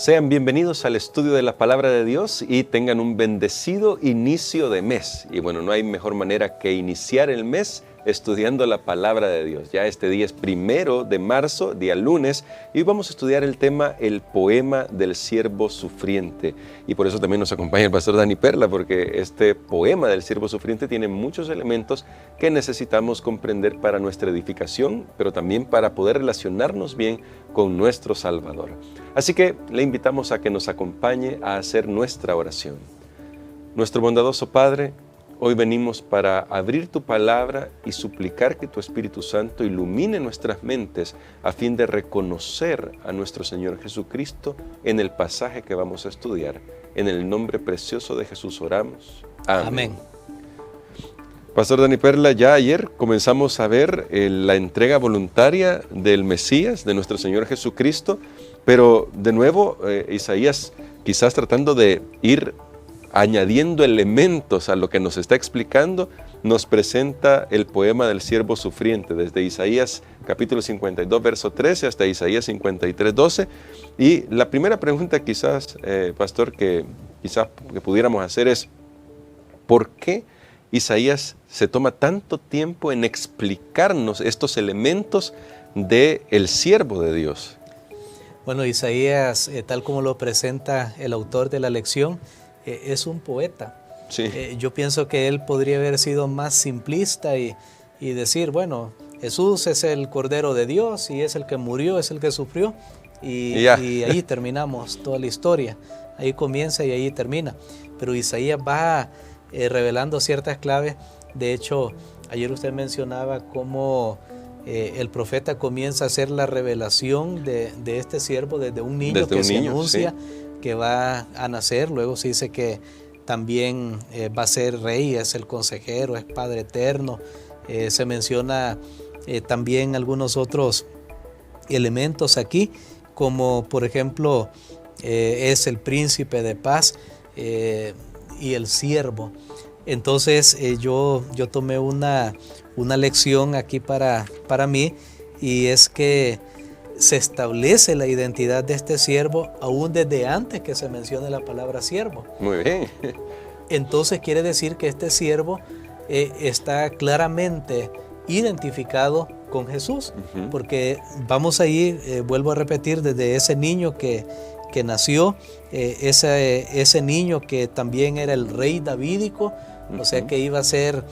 Sean bienvenidos al estudio de la Palabra de Dios y tengan un bendecido inicio de mes. Y bueno, no hay mejor manera que iniciar el mes estudiando la Palabra de Dios. Ya este día es 1 de marzo, día lunes, y vamos a estudiar el tema, el poema del siervo sufriente. Y por eso también nos acompaña el pastor Dani Perla, porque este poema del siervo sufriente tiene muchos elementos que necesitamos comprender para nuestra edificación, pero también para poder relacionarnos bien con nuestro Salvador. Así que le invitamos a que nos acompañe a hacer nuestra oración. Nuestro bondadoso Padre, hoy venimos para abrir tu palabra y suplicar que tu Espíritu Santo ilumine nuestras mentes a fin de reconocer a nuestro Señor Jesucristo en el pasaje que vamos a estudiar. En el nombre precioso de Jesús oramos. Amén. Amén. Pastor Dani Perla, ya ayer comenzamos a ver la entrega voluntaria del Mesías, de nuestro Señor Jesucristo, pero de nuevo Isaías, quizás tratando de ir añadiendo elementos a lo que nos está explicando, nos presenta el poema del siervo sufriente, desde Isaías capítulo 52, verso 13, hasta Isaías 53, 12. Y la primera pregunta quizás, pastor, que pudiéramos hacer es, ¿por qué Isaías se toma tanto tiempo en explicarnos estos elementos del siervo de Dios? Bueno, Isaías, tal como lo presenta el autor de la lección, es un poeta. Sí. Yo pienso que él podría haber sido más simplista y decir, bueno, Jesús es el Cordero de Dios y es el que murió, es el que sufrió, y ahí terminamos toda la historia. Ahí comienza y ahí termina. Pero Isaías va revelando ciertas claves. De hecho, ayer usted mencionaba cómo el profeta comienza a hacer la revelación de este siervo desde un niño que se anuncia, sí, que va a nacer. Luego se dice que también va a ser rey, es el consejero, es Padre eterno. Se menciona también algunos otros elementos aquí, como por ejemplo es el príncipe de paz y el siervo. Entonces yo tomé una lección aquí para mí, y es que se establece la identidad de este siervo aún desde antes que se mencione la palabra siervo. Muy bien. Entonces quiere decir que este siervo está claramente identificado con Jesús, porque vamos a ir, vuelvo a repetir, desde ese niño que nació, ese niño que también era el rey davídico, o sea que iba a ser,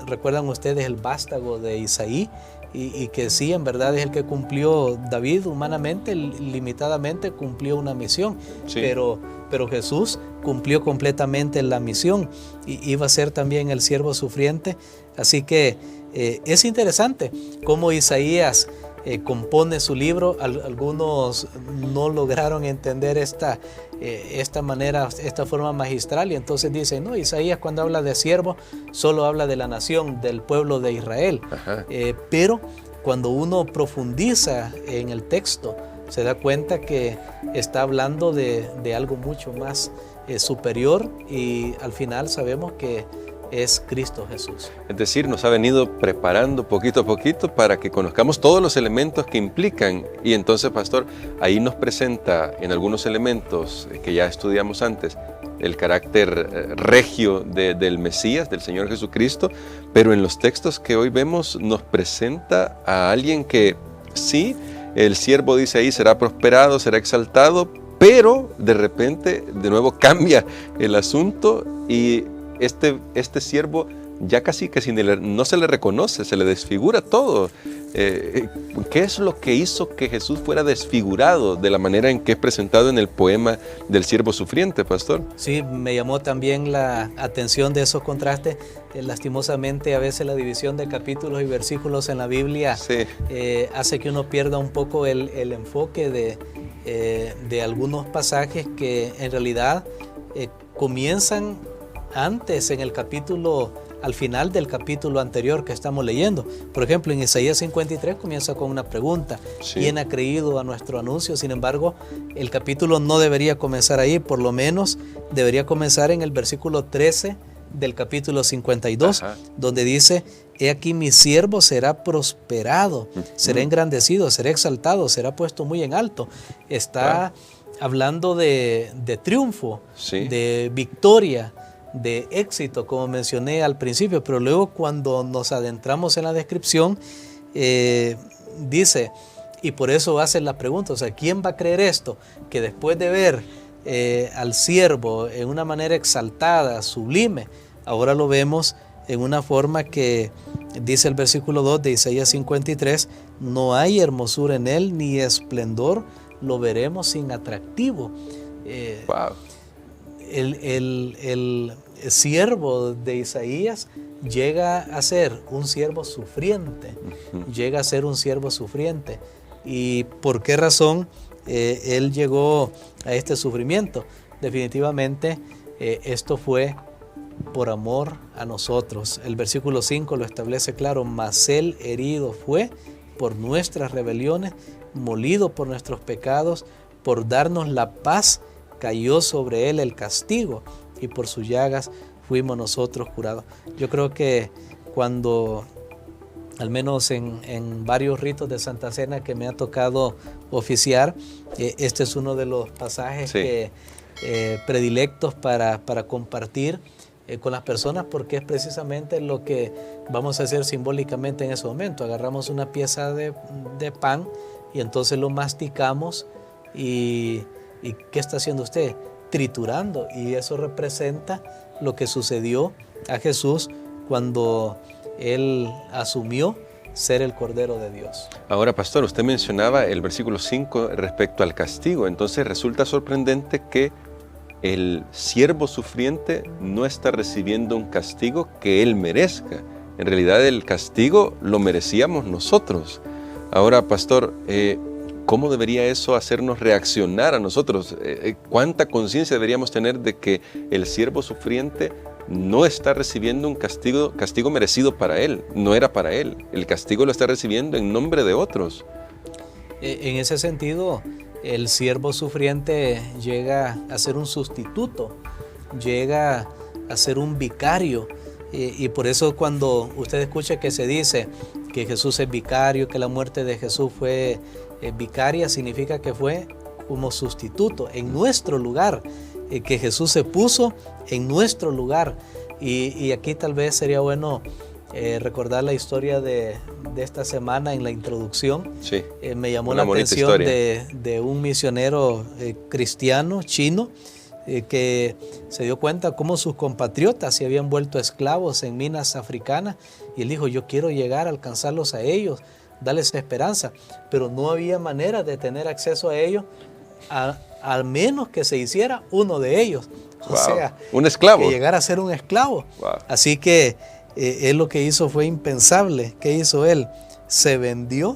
recuerdan ustedes, el vástago de Isaí, y que sí, en verdad es el que cumplió. David humanamente, limitadamente cumplió una misión, sí, pero Jesús cumplió completamente la misión y iba a ser también el siervo sufriente. Así que es interesante cómo Isaías compone su libro. Algunos no lograron entender esta manera, esta forma magistral, y entonces dicen, no, Isaías cuando habla de siervo solo habla de la nación, del pueblo de Israel. Pero cuando uno profundiza en el texto, se da cuenta que está hablando de algo mucho más superior, y al final sabemos que es Cristo Jesús. Es decir, nos ha venido preparando poquito a poquito para que conozcamos todos los elementos que implican, y entonces, pastor, ahí nos presenta en algunos elementos que ya estudiamos antes el carácter regio del Mesías, del Señor Jesucristo, pero en los textos que hoy vemos nos presenta a alguien que sí, el siervo dice ahí, será prosperado, será exaltado, pero de repente de nuevo cambia el asunto, y este siervo ya casi que no se le reconoce, se le desfigura todo. ¿Qué es lo que hizo que Jesús fuera desfigurado de la manera en que es presentado en el poema del siervo sufriente, pastor? Sí, me llamó también la atención de esos contrastes. Lastimosamente, a veces la división de capítulos y versículos en la Biblia, sí, hace que uno pierda un poco el enfoque de algunos pasajes que en realidad comienzan antes en el capítulo, al final del capítulo anterior que estamos leyendo. Por ejemplo, en Isaías 53 comienza con una pregunta, sí, ¿quién ha creído a nuestro anuncio? Sin embargo, el capítulo no debería comenzar ahí, por lo menos debería comenzar en el versículo 13 del capítulo 52, donde dice, he aquí mi siervo será prosperado, será engrandecido, será exaltado, será puesto muy en alto. Está hablando de triunfo, Sí. de victoria, de éxito, como mencioné al principio, pero luego cuando nos adentramos en la descripción, dice, y por eso hacen la pregunta, o sea, ¿quién va a creer esto? Que después de ver al siervo en una manera exaltada, sublime, ahora lo vemos en una forma que dice el versículo 2 de Isaías 53, no hay hermosura en él ni esplendor, lo veremos sin atractivo. Wow. El siervo de Isaías llega a ser un siervo sufriente, llega a ser un siervo sufriente. ¿Y por qué razón él llegó a este sufrimiento? Definitivamente esto fue por amor a nosotros. El versículo 5 lo establece claro, mas él herido fue por nuestras rebeliones, molido por nuestros pecados, por darnos la paz, cayó sobre él el castigo y por sus llagas fuimos nosotros curados. Yo creo que cuando, al menos en varios ritos de Santa Cena que me ha tocado oficiar, este es uno de los pasajes predilectos para compartir con las personas, porque es precisamente lo que vamos a hacer simbólicamente en ese momento. Agarramos una pieza de pan y entonces lo masticamos y ¿qué está haciendo usted? Triturando, y eso representa lo que sucedió a Jesús cuando Él asumió ser el Cordero de Dios. Ahora, pastor, usted mencionaba el versículo 5 respecto al castigo, entonces resulta sorprendente que el siervo sufriente no está recibiendo un castigo que él merezca. En realidad el castigo lo merecíamos nosotros. Ahora, pastor, ¿cómo debería eso hacernos reaccionar a nosotros? ¿Cuánta conciencia deberíamos tener de que el siervo sufriente no está recibiendo un castigo merecido para él? No era para él. El castigo lo está recibiendo en nombre de otros. En ese sentido, el siervo sufriente llega a ser un sustituto, llega a ser un vicario. Y por eso cuando usted escucha que se dice que Jesús es vicario, que la muerte de Jesús fue vicaria, significa que fue como sustituto en nuestro lugar, que Jesús se puso en nuestro lugar. Y aquí tal vez sería bueno recordar la historia de esta semana en la introducción. Sí, me llamó la atención de un misionero cristiano chino que se dio cuenta cómo sus compatriotas se habían vuelto esclavos en minas africanas, y él dijo, yo quiero llegar a alcanzarlos a ellos, darles esperanza, pero no había manera de tener acceso a ellos al menos que se hiciera uno de ellos. Wow. O sea, un esclavo. Que llegara a ser un esclavo. Wow. Así que él lo que hizo fue impensable. ¿Qué hizo él? Se vendió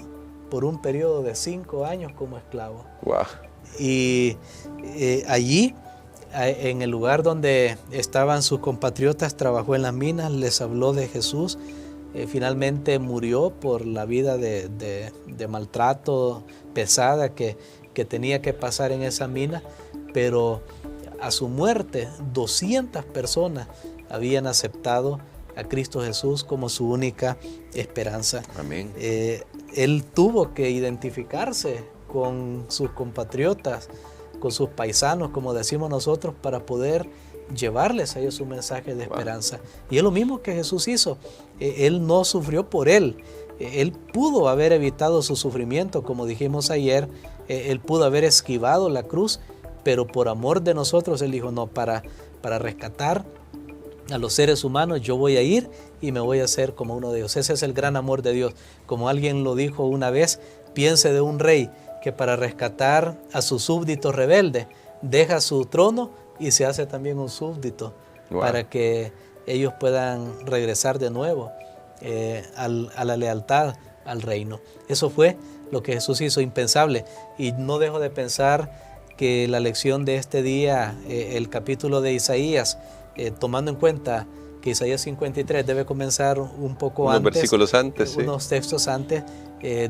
por un periodo de 5 años como esclavo. Wow. Y allí, en el lugar donde estaban sus compatriotas, trabajó en las minas, les habló de Jesús. Finalmente murió por la vida de maltrato pesada que tenía que pasar en esa mina, pero a su muerte 200 personas habían aceptado a Cristo Jesús como su única esperanza. Amén. Él tuvo que identificarse con sus compatriotas, con sus paisanos, como decimos nosotros, para poder llevarles a ellos un mensaje de esperanza. Y es lo mismo que Jesús hizo. Él no sufrió por él. Él pudo haber evitado su sufrimiento, como dijimos ayer. Él pudo haber esquivado la cruz, pero por amor de nosotros, Él dijo, no, para rescatar a los seres humanos, yo voy a ir y me voy a hacer como uno de ellos. Ese es el gran amor de Dios. Como alguien lo dijo una vez, piense de un rey que para rescatar a sus súbditos rebeldes, deja su trono y se hace también un súbdito. Wow. Para que ellos puedan regresar de nuevo a la lealtad al reino. Eso fue lo que Jesús hizo, impensable. Y no dejo de pensar que la lección de este día, el capítulo de Isaías, tomando en cuenta que Isaías 53 debe comenzar un poco unos versículos antes, unos textos antes,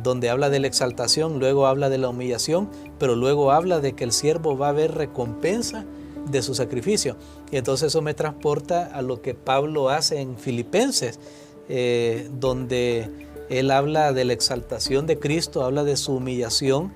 donde habla de la exaltación, luego habla de la humillación, pero luego habla de que el siervo va a ver recompensa de su sacrificio. Y entonces eso me transporta a lo que Pablo hace en Filipenses, donde él habla de la exaltación de Cristo, habla de su humillación,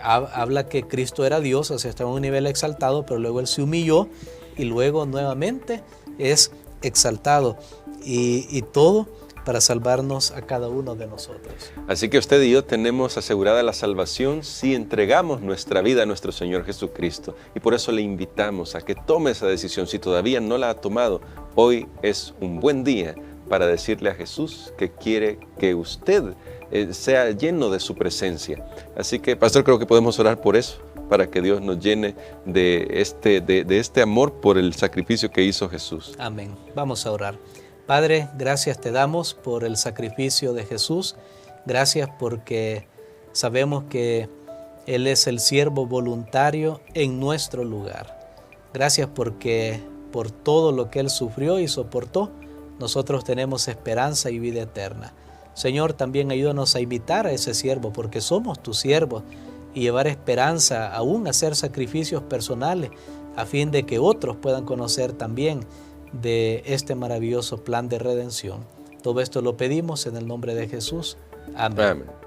habla que Cristo era Dios, o sea, estaba en un nivel exaltado, pero luego Él se humilló y luego nuevamente es exaltado. Y todo para salvarnos a cada uno de nosotros. Así que usted y yo tenemos asegurada la salvación si entregamos nuestra vida a nuestro Señor Jesucristo. Y por eso le invitamos a que tome esa decisión. Si todavía no la ha tomado, hoy es un buen día para decirle a Jesús que quiere que usted sea lleno de su presencia. Así que, pastor, creo que podemos orar por eso, para que Dios nos llene de este amor por el sacrificio que hizo Jesús. Amén. Vamos a orar. Padre, gracias te damos por el sacrificio de Jesús. Gracias porque sabemos que Él es el siervo voluntario en nuestro lugar. Gracias porque por todo lo que Él sufrió y soportó, nosotros tenemos esperanza y vida eterna. Señor, también ayúdanos a imitar a ese siervo, porque somos tus siervos, y llevar esperanza, aún hacer sacrificios personales, a fin de que otros puedan conocer también de este maravilloso plan de redención. Todo esto lo pedimos en el nombre de Jesús. Amén. Amén.